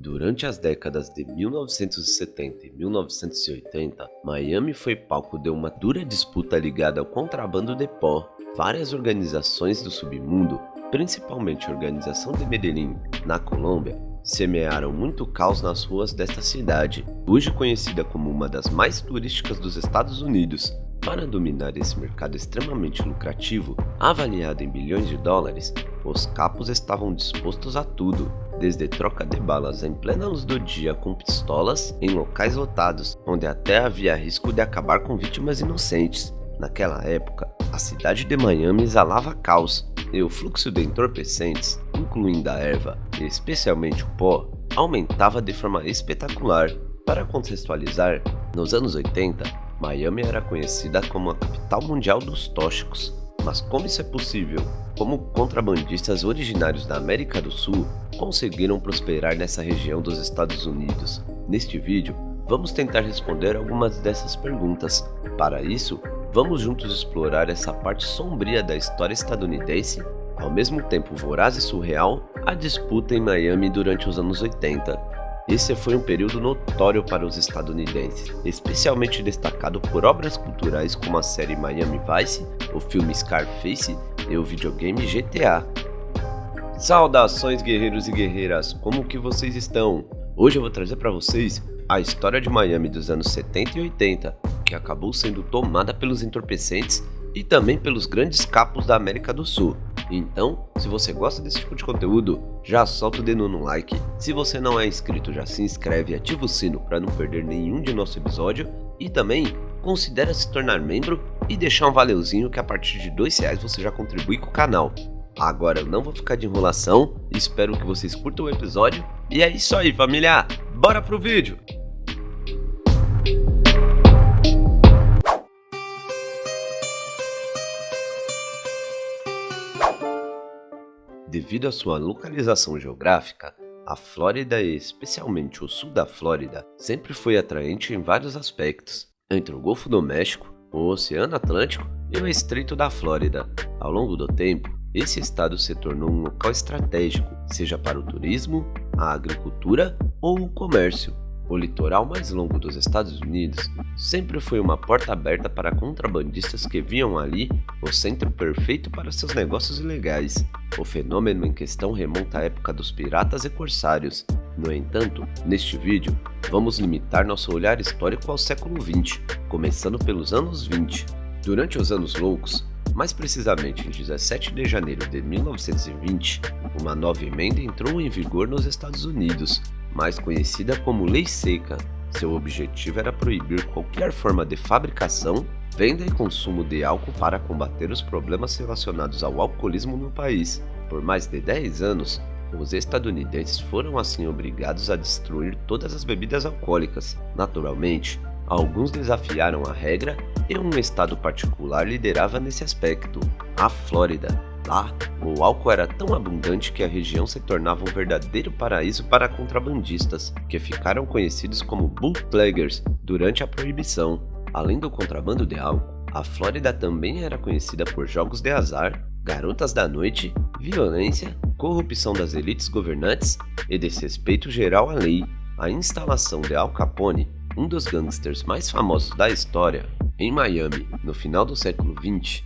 Durante as décadas de 1970 e 1980, Miami foi palco de uma dura disputa ligada ao contrabando de pó. Várias organizações do submundo, principalmente a Organização de Medellín, na Colômbia, semearam muito caos nas ruas desta cidade, hoje conhecida como uma das mais turísticas dos Estados Unidos. Para dominar esse mercado extremamente lucrativo, avaliado em bilhões de dólares, os capos estavam dispostos a tudo, desde troca de balas em plena luz do dia com pistolas em locais lotados, onde até havia risco de acabar com vítimas inocentes. Naquela época, a cidade de Miami exalava caos, e o fluxo de entorpecentes, incluindo a erva e especialmente o pó, aumentava de forma espetacular. Para contextualizar, nos anos 80, Miami era conhecida como a capital mundial dos tóxicos. Mas como isso é possível? Como contrabandistas originários da América do Sul conseguiram prosperar nessa região dos Estados Unidos? Neste vídeo, vamos tentar responder algumas dessas perguntas. Para isso, vamos juntos explorar essa parte sombria da história estadunidense, ao mesmo tempo voraz e surreal, a disputa em Miami durante os anos 80. Esse foi um período notório para os estadunidenses, especialmente destacado por obras culturais como a série Miami Vice, o filme Scarface e o videogame GTA. Saudações guerreiros e guerreiras, como que vocês estão? Hoje eu vou trazer para vocês a história de Miami dos anos 70 e 80, que acabou sendo tomada pelos entorpecentes e também pelos grandes capos da América do Sul. Então, se você gosta desse tipo de conteúdo, já solta o dedo no like. Se você não é inscrito, já se inscreve e ativa o sino para não perder nenhum de nosso episódio. E também, considere se tornar membro e deixar um valeuzinho que a partir de R$2 você já contribui com o canal. Agora eu não vou ficar de enrolação, espero que vocês curtam o episódio. E é isso aí, família! Bora pro vídeo! Devido à sua localização geográfica, a Flórida e especialmente o sul da Flórida sempre foi atraente em vários aspectos, entre o Golfo do México, o Oceano Atlântico e o Estreito da Flórida. Ao longo do tempo, esse estado se tornou um local estratégico, seja para o turismo, a agricultura ou o comércio. O litoral mais longo dos Estados Unidos sempre foi uma porta aberta para contrabandistas que viam ali o centro perfeito para seus negócios ilegais. O fenômeno em questão remonta à época dos piratas e corsários. No entanto, neste vídeo, vamos limitar nosso olhar histórico ao século XX, começando pelos anos 20. Durante os anos loucos, mais precisamente em 17 de janeiro de 1920, uma nova emenda entrou em vigor nos Estados Unidos, mais conhecida como Lei Seca. Seu objetivo era proibir qualquer forma de fabricação, venda e consumo de álcool para combater os problemas relacionados ao alcoolismo no país. Por mais de 10 anos, os estadunidenses foram assim obrigados a destruir todas as bebidas alcoólicas. Naturalmente, alguns desafiaram a regra e um estado particular liderava nesse aspecto, a Flórida. Lá, o álcool era tão abundante que a região se tornava um verdadeiro paraíso para contrabandistas, que ficaram conhecidos como bootleggers durante a proibição. Além do contrabando de álcool, a Flórida também era conhecida por jogos de azar, garotas da noite, violência, corrupção das elites governantes e desrespeito geral à lei. A instalação de Al Capone, um dos gangsters mais famosos da história, em Miami no final do século XX,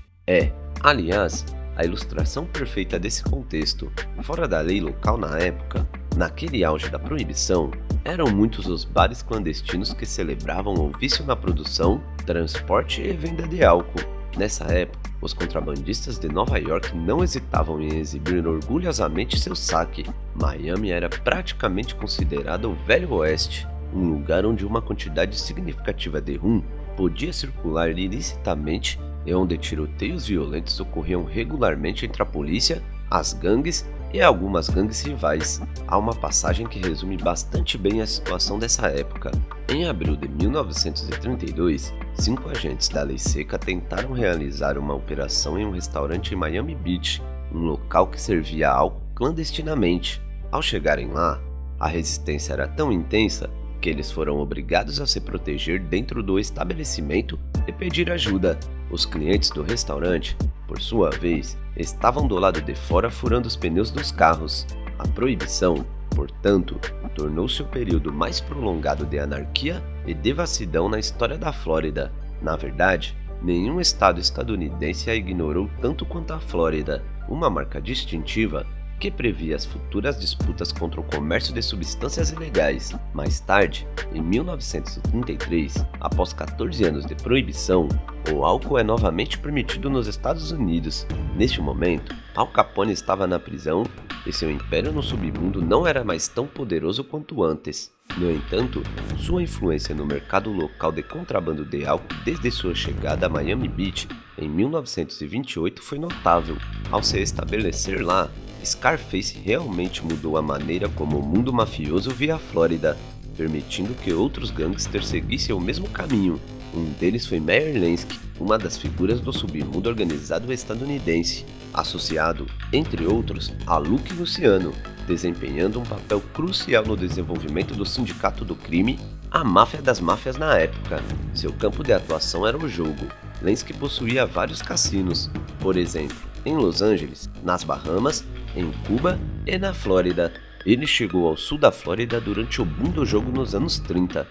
aliás, a ilustração perfeita desse contexto. Fora da lei local na época, naquele auge da proibição, eram muitos os bares clandestinos que celebravam o vício na produção, transporte e venda de álcool. Nessa época, os contrabandistas de Nova York não hesitavam em exibir orgulhosamente seu saque. Miami era praticamente considerado o Velho Oeste, um lugar onde uma quantidade significativa de rum podia circular ilicitamente e onde tiroteios violentos ocorriam regularmente entre a polícia, as gangues e algumas gangues rivais. Há uma passagem que resume bastante bem a situação dessa época. Em abril de 1932, 5 agentes da Lei Seca tentaram realizar uma operação em um restaurante em Miami Beach, um local que servia álcool clandestinamente. Ao chegarem lá, a resistência era tão intensa que eles foram obrigados a se proteger dentro do estabelecimento e pedir ajuda. Os clientes do restaurante, por sua vez, estavam do lado de fora furando os pneus dos carros. A proibição, portanto, tornou-se o período mais prolongado de anarquia e devassidão na história da Flórida. Na verdade, nenhum estado estadunidense a ignorou tanto quanto a Flórida, uma marca distintiva que previa as futuras disputas contra o comércio de substâncias ilegais. Mais tarde, em 1933, após 14 anos de proibição, o álcool é novamente permitido nos Estados Unidos. Neste momento, Al Capone estava na prisão e seu império no submundo não era mais tão poderoso quanto antes. No entanto, sua influência no mercado local de contrabando de álcool desde sua chegada a Miami Beach em 1928 foi notável. Ao se estabelecer lá, Scarface realmente mudou a maneira como o mundo mafioso via a Flórida, permitindo que outros gangsters seguissem o mesmo caminho. Um deles foi Meyer Lansky, uma das figuras do submundo organizado estadunidense, associado, entre outros, a Luke Luciano, desempenhando um papel crucial no desenvolvimento do Sindicato do Crime, a máfia das máfias na época. Seu campo de atuação era o jogo. Lansky possuía vários cassinos, por exemplo, em Los Angeles, nas Bahamas, em Cuba e na Flórida. Ele chegou ao sul da Flórida durante o boom do jogo nos anos 30.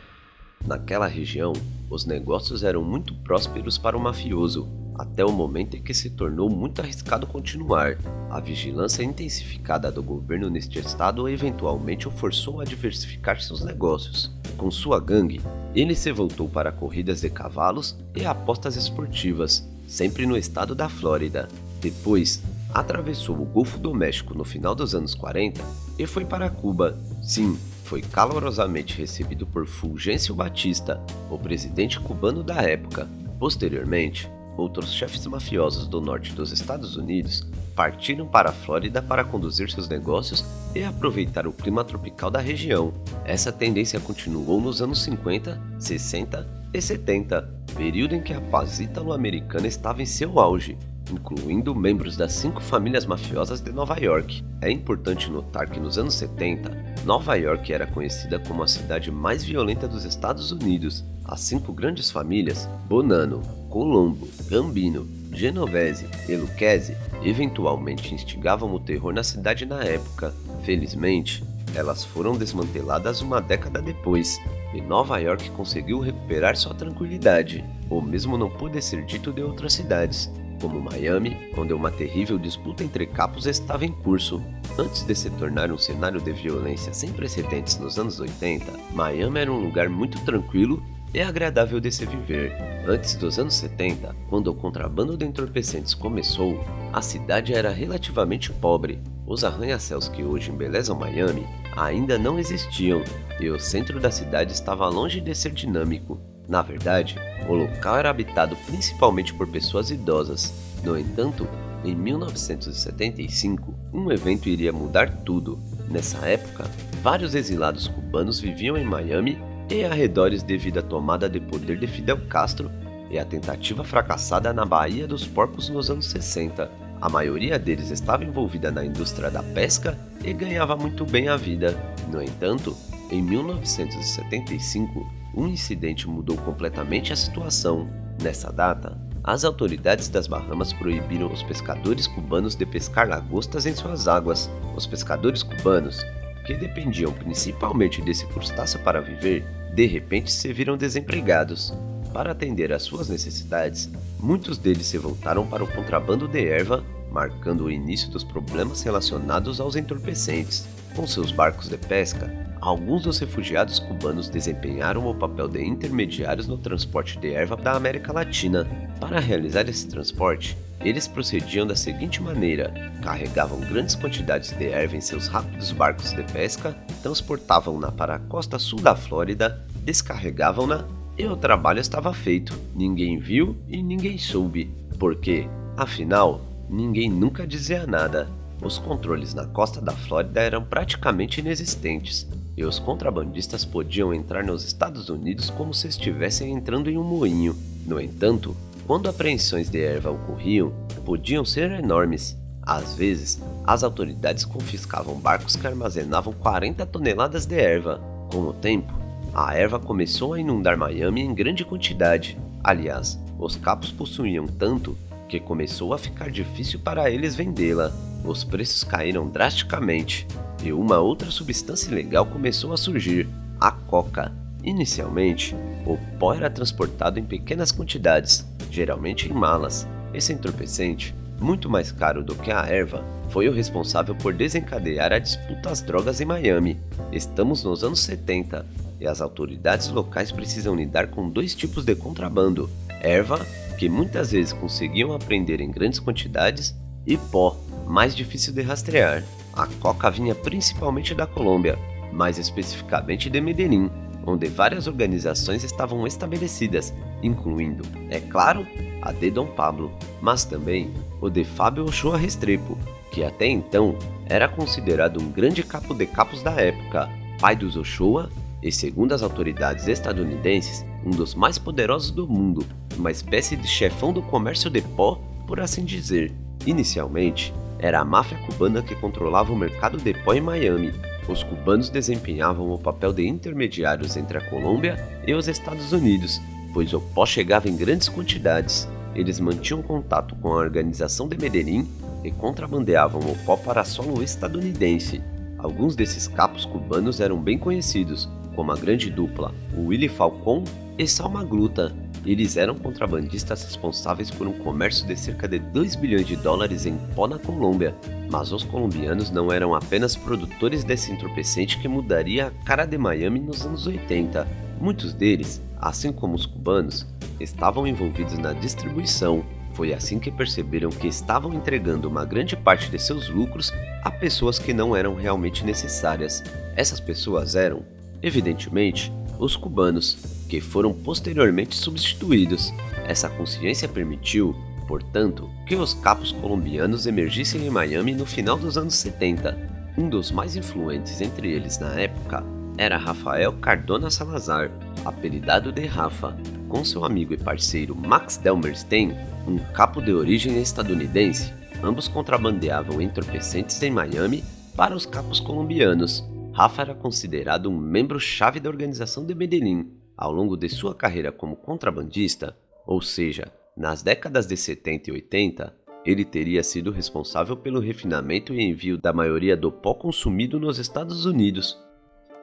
Naquela região, os negócios eram muito prósperos para o mafioso, até o momento em que se tornou muito arriscado continuar. A vigilância intensificada do governo neste estado eventualmente o forçou a diversificar seus negócios. Com sua gangue, ele se voltou para corridas de cavalos e apostas esportivas, sempre no estado da Flórida. Depois, atravessou o Golfo do México no final dos anos 40 e foi para Cuba. Sim, foi calorosamente recebido por Fulgêncio Batista, o presidente cubano da época. Posteriormente, outros chefes mafiosos do norte dos Estados Unidos partiram para a Flórida para conduzir seus negócios e aproveitar o clima tropical da região. Essa tendência continuou nos anos 50, 60 e 70, período em que a paz ítalo-americana estava em seu auge, incluindo membros das 5 famílias mafiosas de Nova York. É importante notar que nos anos 70, Nova York era conhecida como a cidade mais violenta dos Estados Unidos. As 5 grandes famílias, Bonanno, Colombo, Gambino, Genovese e Lucchese, eventualmente instigavam o terror na cidade na época. Felizmente, elas foram desmanteladas uma década depois, e Nova York conseguiu recuperar sua tranquilidade. O mesmo não pôde ser dito de outras cidades, como Miami, onde uma terrível disputa entre capos estava em curso. Antes de se tornar um cenário de violência sem precedentes nos anos 80, Miami era um lugar muito tranquilo e agradável de se viver. Antes dos anos 70, quando o contrabando de entorpecentes começou, a cidade era relativamente pobre. Os arranha-céus que hoje embelezam Miami ainda não existiam, e o centro da cidade estava longe de ser dinâmico. Na verdade, o local era habitado principalmente por pessoas idosas. No entanto, em 1975, um evento iria mudar tudo. Nessa época, vários exilados cubanos viviam em Miami e arredores devido à tomada de poder de Fidel Castro e à tentativa fracassada na Baía dos Porcos nos anos 60. A maioria deles estava envolvida na indústria da pesca e ganhava muito bem a vida. No entanto, em 1975, um incidente mudou completamente a situação. Nessa data, as autoridades das Bahamas proibiram os pescadores cubanos de pescar lagostas em suas águas. Os pescadores cubanos, que dependiam principalmente desse crustáceo para viver, de repente se viram desempregados. Para atender às suas necessidades, muitos deles se voltaram para o contrabando de erva, marcando o início dos problemas relacionados aos entorpecentes. Com seus barcos de pesca, alguns dos refugiados cubanos desempenharam o papel de intermediários no transporte de erva da América Latina. Para realizar esse transporte, eles procediam da seguinte maneira: carregavam grandes quantidades de erva em seus rápidos barcos de pesca, transportavam-na para a costa sul da Flórida, descarregavam-na e o trabalho estava feito. Ninguém viu e ninguém soube, porque, afinal, ninguém nunca dizia nada. Os controles na costa da Flórida eram praticamente inexistentes, e os contrabandistas podiam entrar nos Estados Unidos como se estivessem entrando em um moinho. No entanto, quando apreensões de erva ocorriam, podiam ser enormes. Às vezes, as autoridades confiscavam barcos que armazenavam 40 toneladas de erva. Com o tempo, a erva começou a inundar Miami em grande quantidade. Aliás, os capos possuíam tanto que começou a ficar difícil para eles vendê-la. Os preços caíram drasticamente. e uma outra substância ilegal começou a surgir, a coca. Inicialmente, o pó era transportado em pequenas quantidades, geralmente em malas. Esse entorpecente, muito mais caro do que a erva, foi o responsável por desencadear a disputa às drogas em Miami. Estamos nos anos 70 e as autoridades locais precisam lidar com dois tipos de contrabando: erva, que muitas vezes conseguiam apreender em grandes quantidades, e pó, mais difícil de rastrear. A coca vinha principalmente da Colômbia, mais especificamente de Medellín, onde várias organizações estavam estabelecidas, incluindo, é claro, a de Dom Pablo, mas também o de Fábio Ochoa Restrepo, que até então era considerado um grande capo de capos da época, pai dos Ochoa e, segundo as autoridades estadunidenses, um dos mais poderosos do mundo, uma espécie de chefão do comércio de pó, por assim dizer. Inicialmente, era a máfia cubana que controlava o mercado de pó em Miami. Os cubanos desempenhavam o papel de intermediários entre a Colômbia e os Estados Unidos, pois o pó chegava em grandes quantidades. Eles mantinham contato com a organização de Medellín e contrabandeavam o pó para solo estadunidense. Alguns desses capos cubanos eram bem conhecidos, como a grande dupla, o Willy Falcón e Salma Gluta. Eles eram contrabandistas responsáveis por um comércio de cerca de 2 bilhões de dólares em pó na Colômbia. Mas os colombianos não eram apenas produtores desse entorpecente que mudaria a cara de Miami nos anos 80. Muitos deles, assim como os cubanos, estavam envolvidos na distribuição. Foi assim que perceberam que estavam entregando uma grande parte de seus lucros a pessoas que não eram realmente necessárias. Essas pessoas eram, evidentemente, os cubanos, que foram posteriormente substituídos. Essa consciência permitiu, portanto, que os capos colombianos emergissem em Miami no final dos anos 70. Um dos mais influentes entre eles na época era Rafael Cardona Salazar, apelidado de Rafa. Com seu amigo e parceiro Max Delmerstein, um capo de origem estadunidense, ambos contrabandeavam entorpecentes em Miami para os capos colombianos. Rafa era considerado um membro-chave da organização de Medellín. Ao longo de sua carreira como contrabandista, ou seja, nas décadas de 70 e 80, ele teria sido responsável pelo refinamento e envio da maioria do pó consumido nos Estados Unidos.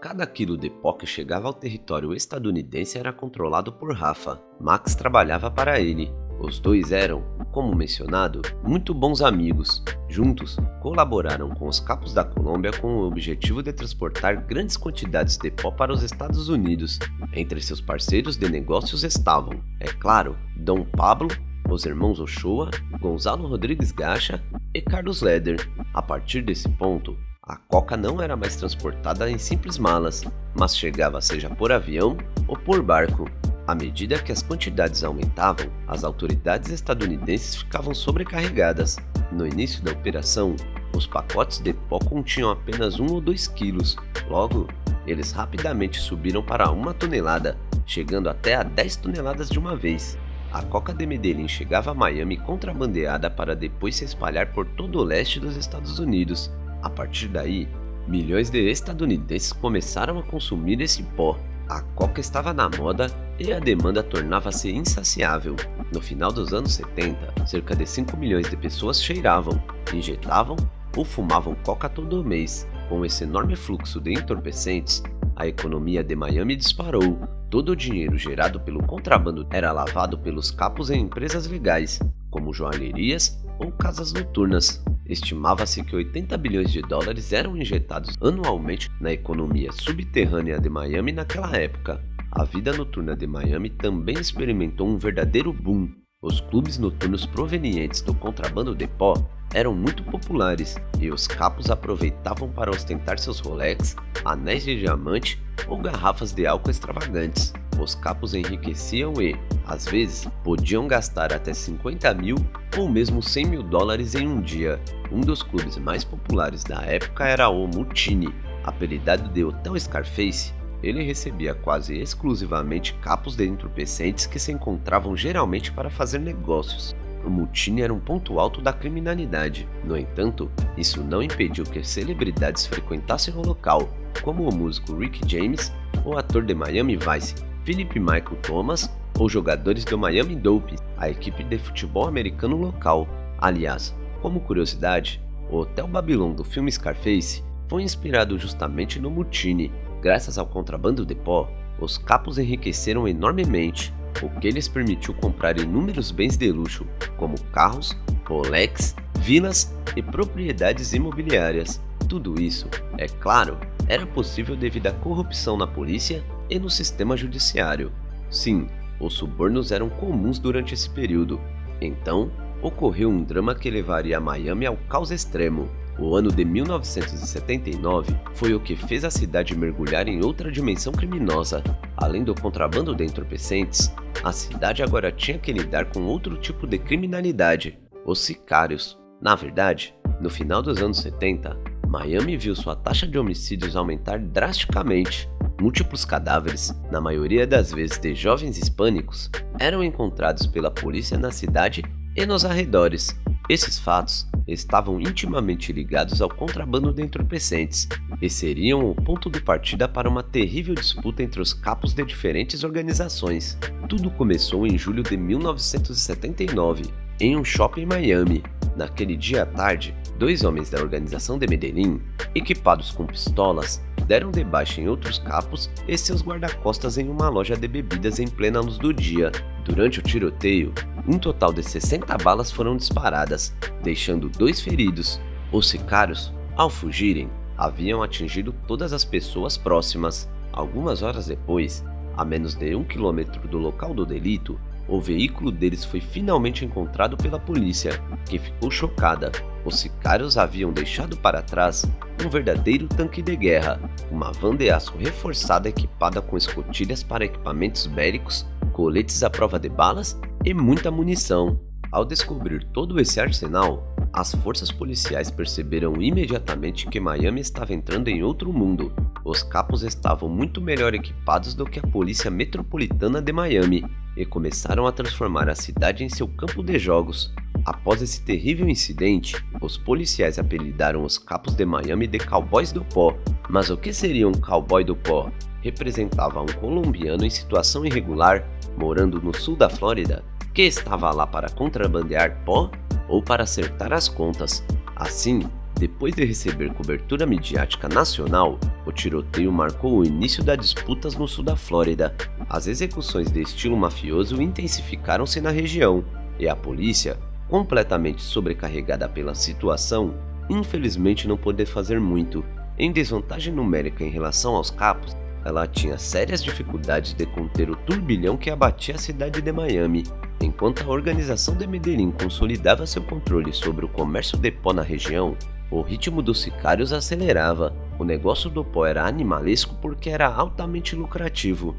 Cada quilo de pó que chegava ao território estadunidense era controlado por Rafa. Max trabalhava para ele. Os dois eram, como mencionado, muito bons amigos. Juntos, colaboraram com os capos da Colômbia com o objetivo de transportar grandes quantidades de pó para os Estados Unidos. Entre seus parceiros de negócios estavam, é claro, Dom Pablo, os irmãos Ochoa, Gonzalo Rodrigues Gacha e Carlos Leder. A partir desse ponto, a coca não era mais transportada em simples malas, mas chegava seja por avião ou por barco. À medida que as quantidades aumentavam, as autoridades estadunidenses ficavam sobrecarregadas. No início da operação, os pacotes de pó continham apenas 1 ou 2 quilos. Logo, eles rapidamente subiram para 1 tonelada, chegando até a 10 toneladas de uma vez. A coca de Medellín chegava a Miami contrabandeada para depois se espalhar por todo o leste dos Estados Unidos. A partir daí, milhões de estadunidenses começaram a consumir esse pó. A coca estava na moda e a demanda tornava-se insaciável. No final dos anos 70, cerca de 5 milhões de pessoas cheiravam, injetavam ou fumavam coca todo mês. Com esse enorme fluxo de entorpecentes, a economia de Miami disparou. Todo o dinheiro gerado pelo contrabando era lavado pelos capos em empresas legais, como joalherias ou casas noturnas. Estimava-se que 80 bilhões de dólares eram injetados anualmente na economia subterrânea de Miami naquela época. A vida noturna de Miami também experimentou um verdadeiro boom. Os clubes noturnos provenientes do contrabando de pó eram muito populares e os capos aproveitavam para ostentar seus Rolex, anéis de diamante ou garrafas de álcool extravagantes. Os capos enriqueciam e, às vezes, podiam gastar até 50 mil ou mesmo 100 mil dólares em um dia. Um dos clubes mais populares da época era o Mutiny, apelidado de Hotel Scarface. Ele recebia quase exclusivamente capos de entorpecentes que se encontravam geralmente para fazer negócios. O Mutiny era um ponto alto da criminalidade. No entanto, isso não impediu que celebridades frequentassem o local, como o músico Rick James, o ator de Miami Vice, Philip Michael Thomas, ou jogadores do Miami Dolphins, a equipe de futebol americano local. Aliás, como curiosidade, o Hotel Babylon do filme Scarface foi inspirado justamente no mutiny. Graças ao contrabando de pó, os capos enriqueceram enormemente, o que lhes permitiu comprar inúmeros bens de luxo, como carros, Rolex, vilas e propriedades imobiliárias. Tudo isso, é claro, era possível devido à corrupção na polícia e no sistema judiciário. Sim, os subornos eram comuns durante esse período. Então, ocorreu um drama que levaria Miami ao caos extremo. O ano de 1979 foi o que fez a cidade mergulhar em outra dimensão criminosa. Além do contrabando de entorpecentes, a cidade agora tinha que lidar com outro tipo de criminalidade: os sicários. Na verdade, no final dos anos 70, Miami viu sua taxa de homicídios aumentar drasticamente. Múltiplos cadáveres, na maioria das vezes de jovens hispânicos, eram encontrados pela polícia na cidade e nos arredores. Esses fatos estavam intimamente ligados ao contrabando de entorpecentes e seriam o ponto de partida para uma terrível disputa entre os capos de diferentes organizações. Tudo começou em julho de 1979, em um shopping em Miami. Naquele dia à tarde, 2 homens da organização de Medellín, equipados com pistolas, deram de baixa em outros capos e seus guarda-costas em uma loja de bebidas em plena luz do dia. Durante o tiroteio, um total de 60 balas foram disparadas, deixando 2 feridos. Os sicários, ao fugirem, haviam atingido todas as pessoas próximas. Algumas horas depois, a menos de 1 quilômetro do local do delito, o veículo deles foi finalmente encontrado pela polícia, que ficou chocada. Os sicários haviam deixado para trás um verdadeiro tanque de guerra, uma van de aço reforçada equipada com escotilhas para equipamentos bélicos, coletes à prova de balas e muita munição. Ao descobrir todo esse arsenal, as forças policiais perceberam imediatamente que Miami estava entrando em outro mundo. Os capos estavam muito melhor equipados do que a polícia metropolitana de Miami e começaram a transformar a cidade em seu campo de jogos. Após esse terrível incidente, os policiais apelidaram os capos de Miami de cowboys do pó. Mas o que seria um cowboy do pó? Representava um colombiano em situação irregular, morando no sul da Flórida, que estava lá para contrabandear pó ou para acertar as contas. Assim, depois de receber cobertura midiática nacional, o tiroteio marcou o início das disputas no sul da Flórida. As execuções de estilo mafioso intensificaram-se na região, e a polícia, completamente sobrecarregada pela situação, infelizmente não pôde fazer muito. Em desvantagem numérica em relação aos capos, ela tinha sérias dificuldades de conter o turbilhão que abatia a cidade de Miami. Enquanto a organização de Medellín consolidava seu controle sobre o comércio de pó na região, o ritmo dos sicários acelerava. O negócio do pó era animalesco porque era altamente lucrativo.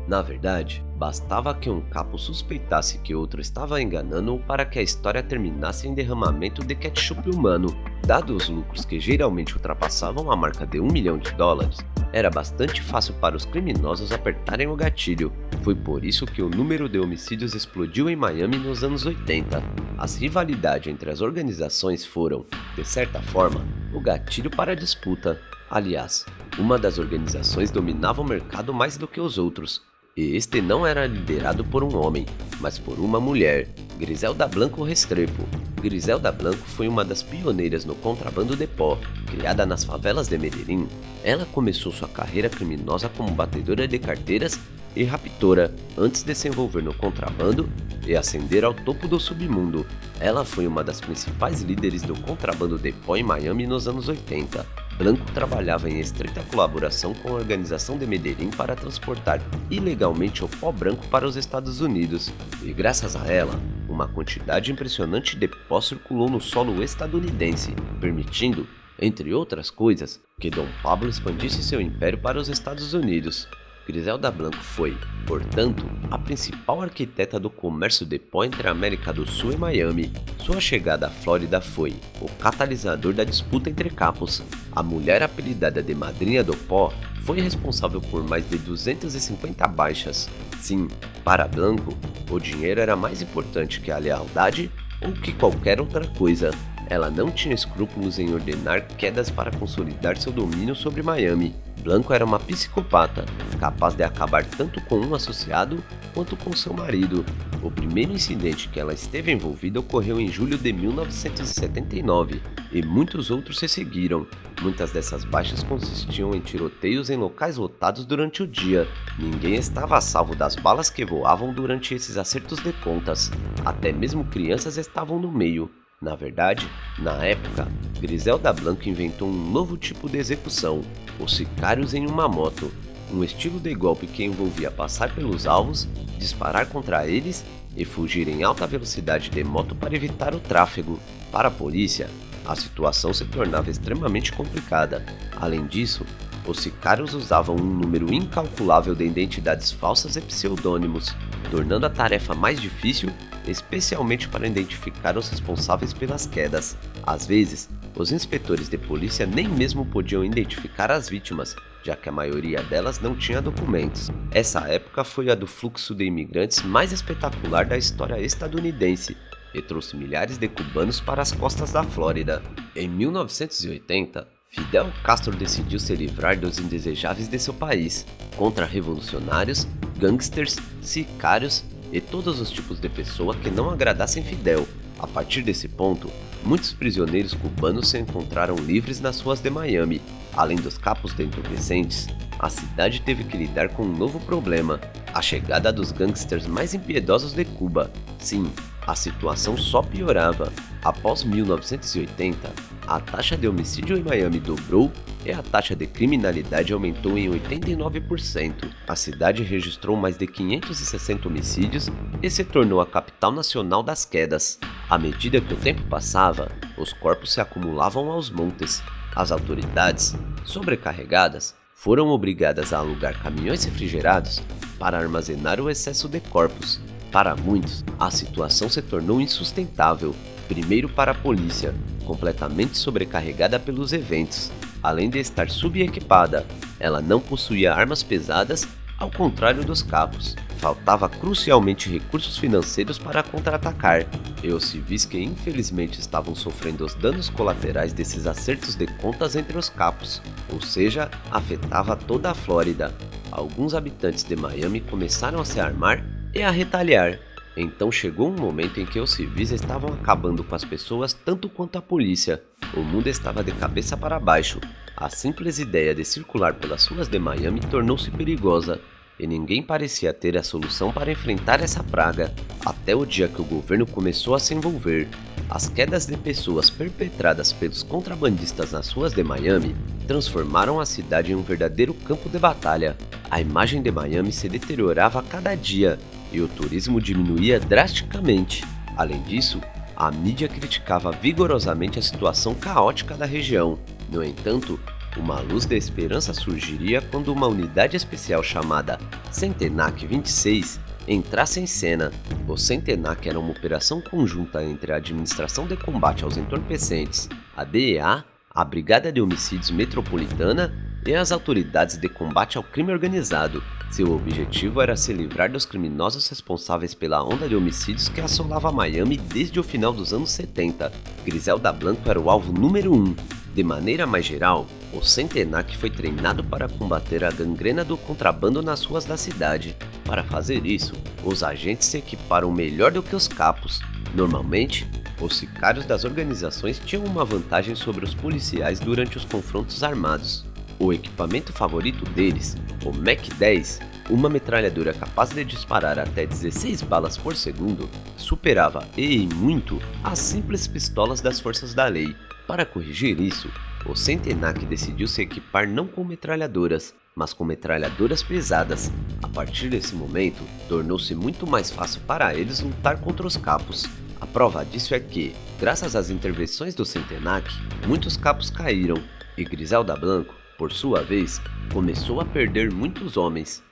Na verdade, bastava que um capo suspeitasse que outro estava enganando-o para que a história terminasse em derramamento de ketchup humano. Dados os lucros que geralmente ultrapassavam a marca de $1 milhão, era bastante fácil para os criminosos apertarem o gatilho. Foi por isso que o número de homicídios explodiu em Miami nos anos 80. As rivalidades entre as organizações foram, de certa forma, o gatilho para a disputa. Aliás, uma das organizações dominava o mercado mais do que os outros. E este não era liderado por um homem, mas por uma mulher, Griselda Blanco Restrepo. Griselda Blanco foi uma das pioneiras no contrabando de pó. Criada nas favelas de Medellín, ela começou sua carreira criminosa como batedora de carteiras e raptora, antes de se envolver no contrabando e ascender ao topo do submundo. Ela foi uma das principais líderes do contrabando de pó em Miami nos anos 80. Blanco trabalhava em estreita colaboração com a organização de Medellín para transportar ilegalmente o pó branco para os Estados Unidos, e graças a ela, uma quantidade impressionante de pó circulou no solo estadunidense, permitindo, entre outras coisas, que Dom Pablo expandisse seu império para os Estados Unidos. Griselda Blanco foi, portanto, a principal arquiteta do comércio de pó entre a América do Sul e Miami. Sua chegada à Flórida foi o catalisador da disputa entre capos. A mulher apelidada de Madrinha do Pó foi responsável por mais de 250 baixas. Sim, para Blanco, o dinheiro era mais importante que a lealdade ou que qualquer outra coisa. Ela não tinha escrúpulos em ordenar quedas para consolidar seu domínio sobre Miami. Blanco era uma psicopata, capaz de acabar tanto com um associado quanto com seu marido. O primeiro incidente que ela esteve envolvida ocorreu em julho de 1979 e muitos outros se seguiram. Muitas dessas baixas consistiam em tiroteios em locais lotados durante o dia. Ninguém estava a salvo das balas que voavam durante esses acertos de contas. Até mesmo crianças estavam no meio. Na verdade, na época, Griselda Blanco inventou um novo tipo de execução, os sicários em uma moto. Um estilo de golpe que envolvia passar pelos alvos, disparar contra eles e fugir em alta velocidade de moto para evitar o tráfego. Para a polícia, a situação se tornava extremamente complicada. Além disso, os sicários usavam um número incalculável de identidades falsas e pseudônimos, tornando a tarefa mais difícil, especialmente para identificar os responsáveis pelas quedas. Às vezes, os inspetores de polícia nem mesmo podiam identificar as vítimas, já que a maioria delas não tinha documentos. Essa época foi a do fluxo de imigrantes mais espetacular da história estadunidense e trouxe milhares de cubanos para as costas da Flórida. Em 1980, Fidel Castro decidiu se livrar dos indesejáveis de seu país, contra-revolucionários, gangsters, sicários e todos os tipos de pessoa que não agradassem Fidel. A partir desse ponto, muitos prisioneiros cubanos se encontraram livres nas ruas de Miami. Além dos capos de entorpecentes, a cidade teve que lidar com um novo problema: a chegada dos gangsters mais impiedosos de Cuba. Sim, a situação só piorava. Após 1980, a taxa de homicídio em Miami dobrou e a taxa de criminalidade aumentou em 89%. A cidade registrou mais de 560 homicídios e se tornou a capital nacional das quedas. À medida que o tempo passava, os corpos se acumulavam aos montes. As autoridades, sobrecarregadas, foram obrigadas a alugar caminhões refrigerados para armazenar o excesso de corpos. Para muitos, a situação se tornou insustentável, primeiro para a polícia, completamente sobrecarregada pelos eventos. Além de estar subequipada, ela não possuía armas pesadas, ao contrário dos capos. Faltava crucialmente recursos financeiros para contra-atacar, e os civis que infelizmente estavam sofrendo os danos colaterais desses acertos de contas entre os capos, ou seja, afetava toda a Flórida. Alguns habitantes de Miami começaram a se armar e a retaliar. Então chegou um momento em que os civis estavam acabando com as pessoas tanto quanto a polícia. O mundo estava de cabeça para baixo. A simples ideia de circular pelas ruas de Miami tornou-se perigosa, e ninguém parecia ter a solução para enfrentar essa praga, até o dia que o governo começou a se envolver. As quedas de pessoas perpetradas pelos contrabandistas nas ruas de Miami transformaram a cidade em um verdadeiro campo de batalha. A imagem de Miami se deteriorava a cada dia e o turismo diminuía drasticamente. Além disso, a mídia criticava vigorosamente a situação caótica da região. No entanto, uma luz de esperança surgiria quando uma unidade especial chamada Centenac 26 entrasse em cena. O Centenac era uma operação conjunta entre a Administração de Combate aos Entorpecentes, a DEA, a Brigada de Homicídios Metropolitana e as autoridades de combate ao crime organizado. Seu objetivo era se livrar dos criminosos responsáveis pela onda de homicídios que assolava Miami desde o final dos anos 70. Griselda Blanco era o alvo número 1. De maneira mais geral, o Centenac foi treinado para combater a gangrena do contrabando nas ruas da cidade. Para fazer isso, os agentes se equiparam melhor do que os capos. Normalmente, os sicários das organizações tinham uma vantagem sobre os policiais durante os confrontos armados. O equipamento favorito deles, o Mac-10, uma metralhadora capaz de disparar até 16 balas por segundo, superava e em muito as simples pistolas das forças da lei. Para corrigir isso, o Centenac decidiu se equipar não com metralhadoras, mas com metralhadoras pesadas. A partir desse momento, tornou-se muito mais fácil para eles lutar contra os capos. A prova disso é que, graças às intervenções do Centenac, muitos capos caíram, e Griselda Blanco, por sua vez, começou a perder muitos homens.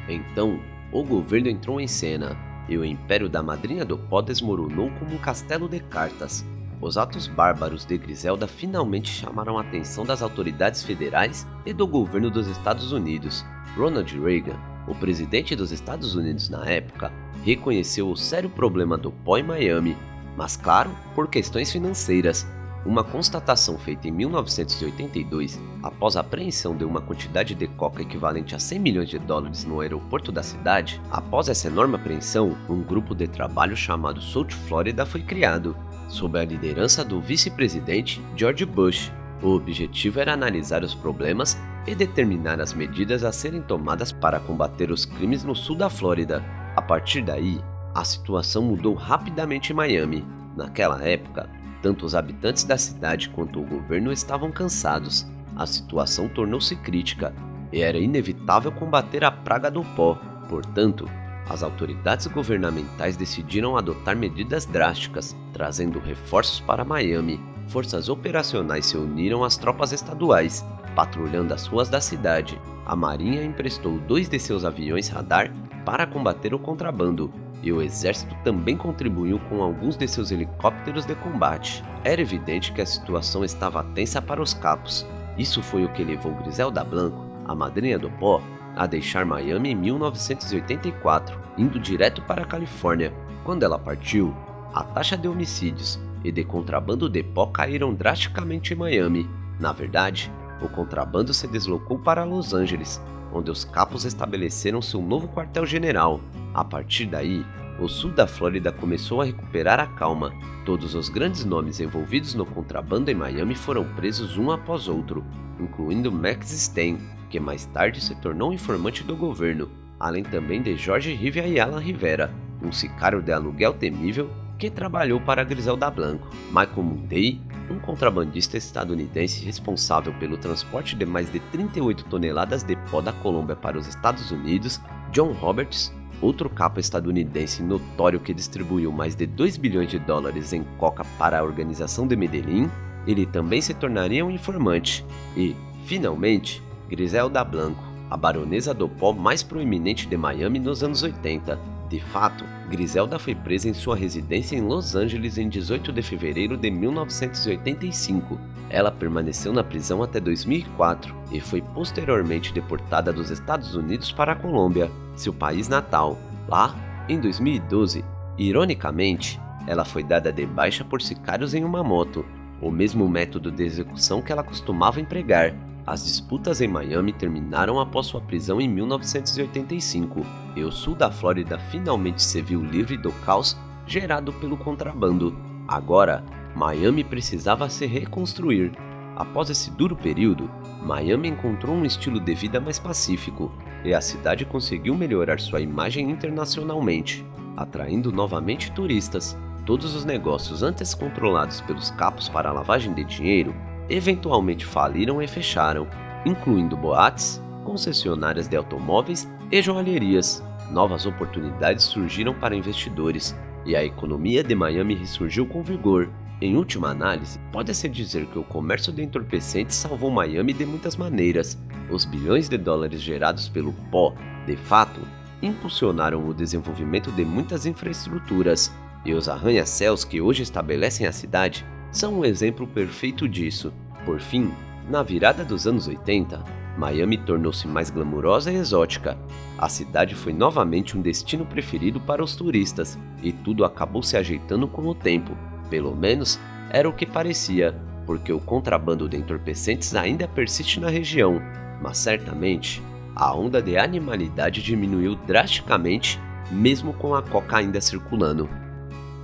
Então, o governo entrou em cena, e o império da madrinha do pó desmoronou como um castelo de cartas. Os atos bárbaros de Griselda finalmente chamaram a atenção das autoridades federais e do governo dos Estados Unidos. Ronald Reagan, o presidente dos Estados Unidos na época, reconheceu o sério problema do pó em Miami, mas claro, por questões financeiras. Uma constatação feita em 1982, após a apreensão de uma quantidade de coca equivalente a 100 milhões de dólares no aeroporto da cidade, após essa enorme apreensão, um grupo de trabalho chamado South Florida foi criado, sob a liderança do vice-presidente George Bush. O objetivo era analisar os problemas e determinar as medidas a serem tomadas para combater os crimes no sul da Flórida. A partir daí, a situação mudou rapidamente em Miami. Naquela época, tanto os habitantes da cidade quanto o governo estavam cansados. A situação tornou-se crítica e era inevitável combater a praga do pó. Portanto, as autoridades governamentais decidiram adotar medidas drásticas, trazendo reforços para Miami. Forças operacionais se uniram às tropas estaduais, patrulhando as ruas da cidade. A Marinha emprestou 2 de seus aviões radar para combater o contrabando, e o exército também contribuiu com alguns de seus helicópteros de combate. Era evidente que a situação estava tensa para os capos. Isso foi o que levou Griselda Blanco, a madrinha do pó, a deixar Miami em 1984, indo direto para a Califórnia. Quando ela partiu, a taxa de homicídios e de contrabando de pó caíram drasticamente em Miami. Na verdade, o contrabando se deslocou para Los Angeles, onde os capos estabeleceram seu novo quartel-general. A partir daí, o sul da Flórida começou a recuperar a calma. Todos os grandes nomes envolvidos no contrabando em Miami foram presos um após outro, incluindo Max Stein, que mais tarde se tornou informante do governo, além também de Jorge Rivia e Alan Rivera, um sicário de aluguel temível que trabalhou para Griselda Blanco. Michael Munday, um contrabandista estadunidense responsável pelo transporte de mais de 38 toneladas de pó da Colômbia para os Estados Unidos. John Roberts, outro capo estadunidense notório que distribuiu mais de 2 bilhões de dólares em coca para a organização de Medellín. Ele também se tornaria um informante. E, finalmente, Griselda Blanco, a baronesa do pó mais proeminente de Miami nos anos 80. De fato, Griselda foi presa em sua residência em Los Angeles em 18 de fevereiro de 1985. Ela permaneceu na prisão até 2004 e foi posteriormente deportada dos Estados Unidos para a Colômbia, seu país natal. Lá, em 2012, ironicamente, ela foi dada de baixa por sicários em uma moto, o mesmo método de execução que ela costumava empregar. As disputas em Miami terminaram após sua prisão em 1985, e o sul da Flórida finalmente se viu livre do caos gerado pelo contrabando. Agora, Miami precisava se reconstruir. Após esse duro período, Miami encontrou um estilo de vida mais pacífico, e a cidade conseguiu melhorar sua imagem internacionalmente, atraindo novamente turistas. Todos os negócios antes controlados pelos capos para a lavagem de dinheiro eventualmente faliram e fecharam, incluindo boates, concessionárias de automóveis e joalherias. Novas oportunidades surgiram para investidores, e a economia de Miami ressurgiu com vigor. Em última análise, pode-se dizer que o comércio de entorpecentes salvou Miami de muitas maneiras. Os bilhões de dólares gerados pelo pó, de fato, impulsionaram o desenvolvimento de muitas infraestruturas, e os arranha-céus que hoje estabelecem a cidade são um exemplo perfeito disso. Por fim, na virada dos anos 80, Miami tornou-se mais glamurosa e exótica. A cidade foi novamente um destino preferido para os turistas, e tudo acabou se ajeitando com o tempo. Pelo menos, era o que parecia, porque o contrabando de entorpecentes ainda persiste na região, mas certamente, a onda de animalidade diminuiu drasticamente, mesmo com a coca ainda circulando.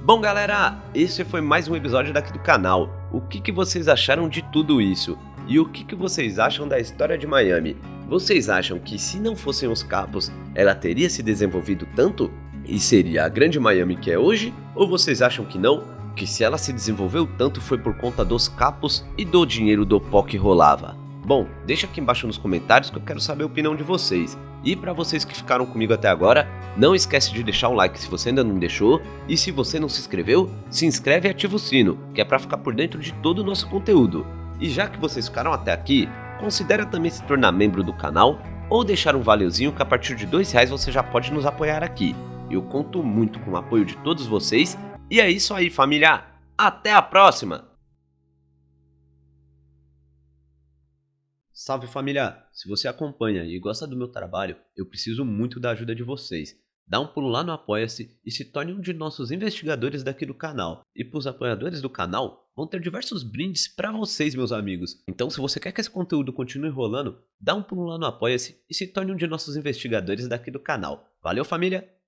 Bom galera, esse foi mais um episódio daqui do canal. O que vocês acharam de tudo isso? E o que vocês acham da história de Miami? Vocês acham que se não fossem os capos, ela teria se desenvolvido tanto? E seria a grande Miami que é hoje? Ou vocês acham que não? Que se ela se desenvolveu tanto foi por conta dos capos e do dinheiro do pó que rolava? Bom, deixa aqui embaixo nos comentários que eu quero saber a opinião de vocês. E para vocês que ficaram comigo até agora, não esquece de deixar o like se você ainda não deixou. E se você não se inscreveu, se inscreve e ativa o sino, que é para ficar por dentro de todo o nosso conteúdo. E já que vocês ficaram até aqui, considere também se tornar membro do canal ou deixar um valeuzinho que a partir de R$2 você já pode nos apoiar aqui. Eu conto muito com o apoio de todos vocês. E é isso aí, família! Até a próxima! Salve família! Se você acompanha e gosta do meu trabalho, eu preciso muito da ajuda de vocês. Dá um pulo lá no Apoia-se e se torne um de nossos investigadores daqui do canal. E para os apoiadores do canal, vão ter diversos brindes para vocês, meus amigos. Então, se você quer que esse conteúdo continue rolando, dá um pulo lá no Apoia-se e se torne um de nossos investigadores daqui do canal. Valeu, família!